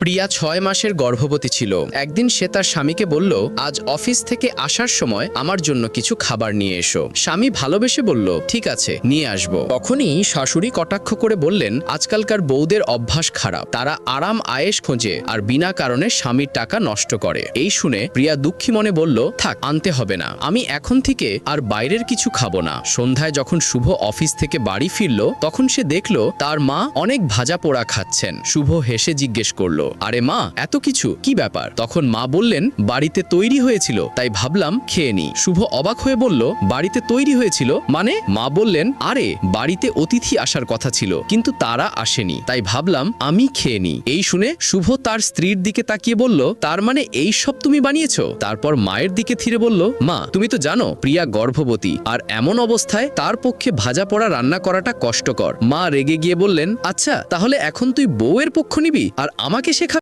প্রিয়া ৬ মাসের গর্ভবতী ছিল। একদিন সে তার স্বামীকে বলল, আজ অফিস থেকে আসার সময় আমার জন্য কিছু খাবার নিয়ে এসো। স্বামী ভালোবেসে বলল, ঠিক আছে, নিয়ে আসব। তখনই শাশুড়ি কটাক্ষ করে বললেন, আজকালকার বউদের অভ্যাস খারাপ, তারা আরাম আয়েশ খোঁজে আর বিনা কারণে স্বামীর টাকা নষ্ট করে। এই শুনে প্রিয়া দুঃখী মনে বলল, থাক, আনতে হবে না, আমি এখন থেকে আর বাইরের কিছু খাবো না। সন্ধ্যায় যখন শুভ অফিস থেকে বাড়ি ফিরল, তখন সে দেখল তার মা অনেক ভাজা পোড়া খাচ্ছেন। শুভ হেসে জিজ্ঞেস করলো, আরে মা, এত কিছু কি ব্যাপার? তখন মা বললেন, বাড়িতে তৈরি হয়েছিল, তাই ভাবলাম খেয়ে নি। শুভ অবাক হয়ে বলল, বাড়িতে তৈরি হয়েছিল মানে? মা বললেন, আরে বাড়িতে অতিথি আসার কথা ছিল, কিন্তু তারা আসেনি, তাই ভাবলাম আমি খেয়ে নি। এই শুনে শুভ তার স্ত্রীর দিকে তাকিয়ে বলল, তার মানে এই সব তুমি বানিয়েছো? তারপর মায়ের দিকে থিরে বলল, মা, তুমি তো জানো প্রিয়া গর্ভবতী, আর এমন অবস্থায় তার পক্ষে ভাজা পোড়া রান্না করাটা কষ্টকর। মা রেগে গিয়ে বললেন, আচ্ছা, তাহলে এখন তুই বউয়ের পক্ষ নিবি আর আমাকে